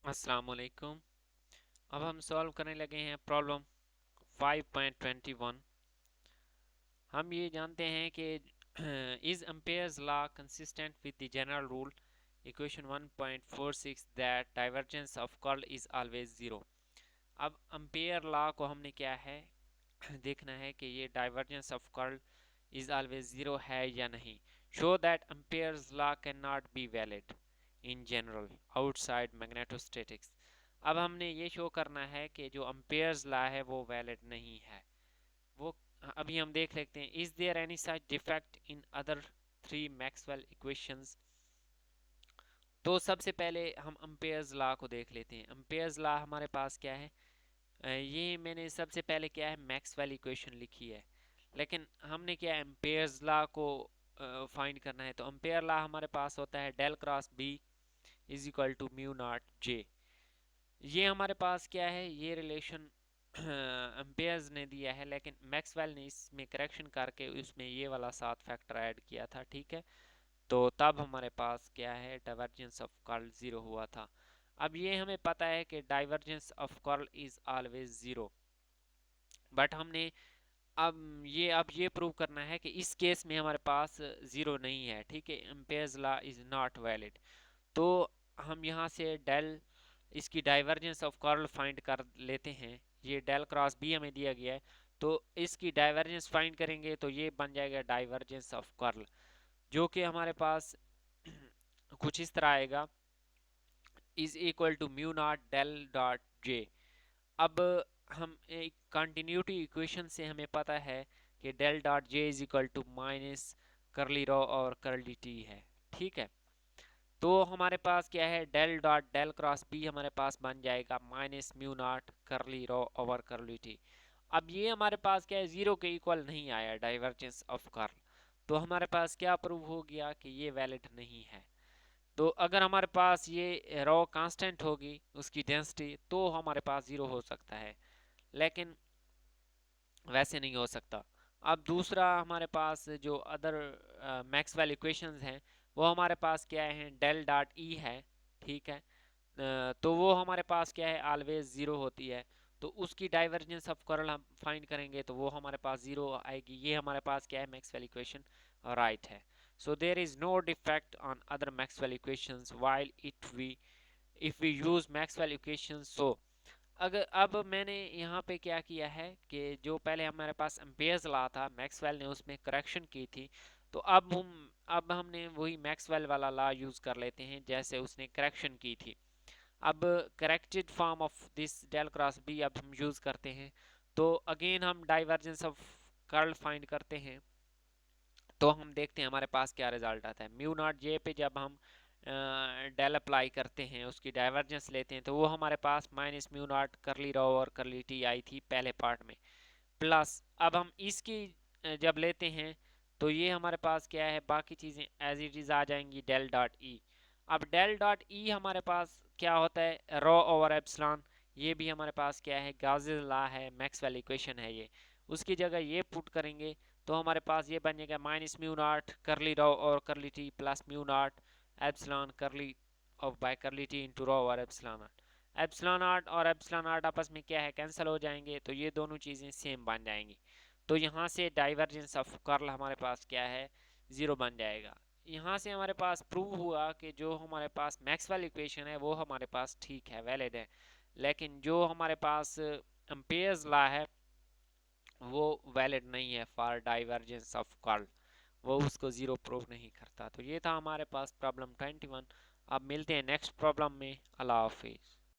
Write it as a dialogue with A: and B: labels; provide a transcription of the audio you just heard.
A: अस्सलाम वालेकुम। अब हम सॉल्व करने लगे हैं प्रॉब्लम 5.21। हम ये जानते हैं कि is Ampere's law consistent with the general rule equation 1.46 that divergence of curl is always zero. अब एम्पेयर लॉ को हमने क्या है देखना है कि ये divergence of curl is always zero है या नहीं। Show that Ampere's law can not be valid in general outside magnetostatics. अब हमने ये शो करना है कि जो अम्पेयर्स लॉ है वो वैलिड नहीं है। वो अभी हम देख लेते हैं। Is there any such defect in other three Maxwell equations. तो सबसे पहले हम अम्पेयर्स लॉ को देख लेते हैं। अम्पेयर्स लॉ हमारे पास क्या है, ये मैंने सबसे पहले क्या है मैक्सवेल इक्वेशन लिखी है, लेकिन हमने क्या है एम्पेयर्स लॉ को फाइंड करना है। तो अम्पेयर लॉ हमारे पास होता है del cross B is equal to mu naught J. ये हमारे पास क्या है, ये रिलेशन एम्पेयर्स ने दिया है, लेकिन मैक्सवेल ने इसमें करेक्शन करके उसमें ये वाला साथ फैक्टर ऐड किया था, ठीक है। तो तब हमारे पास क्या है डाइवर्जेंस ऑफ कर्ल ज़ीरो हुआ था। अब ये हमें पता है कि divergence of curl is always zero, but हमने अब ये प्रूव करना है कि इस केस में हमारे पास ज़ीरो नहीं है, ठीक है। Ampere's law is not valid. तो हम यहाँ से डेल इसकी डाइवर्जेंस ऑफ कर्ल फाइंड कर लेते हैं। ये डेल क्रॉस बी हमें दिया गया है, तो इसकी डाइवर्जेंस फाइंड करेंगे तो ये बन जाएगा डाइवर्जेंस ऑफ कर्ल, जो कि हमारे पास कुछ इस तरह आएगा, is equal to mu naught del dot J. अब हम एक कंटिन्यूटी इक्वेशन से हमें पता है कि del dot J is equal to minus curly rho और करली टी है, ठीक है। तो हमारे पास क्या है del dot del cross B हमारे पास बन जाएगा माइनस म्यू नॉट करली रो ओवर करली टी। अब ये हमारे पास क्या है जीरो के इक्वल नहीं आया डाइवर्जेंस ऑफ कर्ल, तो हमारे पास क्या प्रूव हो गया कि ये वैलिड नहीं है। तो अगर हमारे पास ये रो कांस्टेंट होगी उसकी डेंसिटी तो हमारे पास जीरो हो सकता है, लेकिन वैसे नहीं हो सकता। अब दूसरा हमारे पास जो अदर मैक्सवेल इक्वेशंस हैं वो हमारे पास क्या है डेल डॉट ई है, ठीक है। तो वो हमारे पास क्या है ऑलवेज ज़ीरो होती है, तो उसकी डाइवर्जेंस ऑफ कर्ल हम फाइंड करेंगे तो वो हमारे पास ज़ीरो आएगी। ये हमारे पास क्या है मैक्सवेल इक्वेशन राइट है। So there is no defect on other Maxwell equations while it we if we use Maxwell equations. So अगर अब मैंने यहाँ पे क्या किया है कि जो पहले हमारे पास एम्पेयर्स लॉ था मैक्सवेल ने उसमें करेक्शन की थी, तो अब हमने वही मैक्सवेल वाला लॉ यूज़ कर लेते हैं जैसे उसने करेक्शन की थी। अब corrected form of this del cross B अब हम यूज़ करते हैं। तो अगेन हम डाइवर्जेंस ऑफ कर्ल फाइंड करते हैं, तो हम देखते हैं हमारे पास क्या रिजल्ट आता है। म्यू नॉट जे पे जब हम डेल अप्लाई करते हैं उसकी डाइवर्जेंस लेते हैं तो वो हमारे पास माइनस म्यू नॉट करली रो और करली टी आई थी पहले पार्ट में, प्लस अब हम इसकी जब लेते हैं तो ये हमारे पास क्या है बाकी चीज़ें एज इट इज़ आ जाएंगी डेल डॉट ई। अब डेल डॉट ई हमारे पास क्या होता है रो ओवर एप्सिलॉन, ये भी हमारे पास क्या है गाउसेस लॉ है मैक्सवेल इक्वेशन है ये, उसकी जगह ये पुट करेंगे तो हमारे पास ये बन जाएगा माइनस म्यू नॉट करली रो और करली T plus mu naught epsilon करली और बाय करली टी इंटू रो और एप्सिलॉन नॉट। एप्सिलॉन नॉट और एप्सिलॉन नॉट आपस में क्या है कैंसिल हो जाएंगे तो ये दोनों चीज़ें सेम बन जाएंगी। तो यहाँ से डाइवर्जेंस ऑफ कर्ल हमारे पास क्या है ज़ीरो बन जाएगा। यहाँ से हमारे पास प्रूव हुआ कि जो हमारे पास मैक्सवेल इक्वेशन है वो हमारे पास ठीक है वैलिड है, लेकिन जो हमारे पास एम्पेयर्स लॉ है वो वैलिड नहीं है फॉर डाइवर्जेंस ऑफ कर्ल, वो उसको ज़ीरो प्रूव नहीं करता। तो ये था हमारे पास प्रॉब्लम 21। अब मिलते हैं नेक्स्ट प्रॉब्लम में। अल्लाह हाफिज़।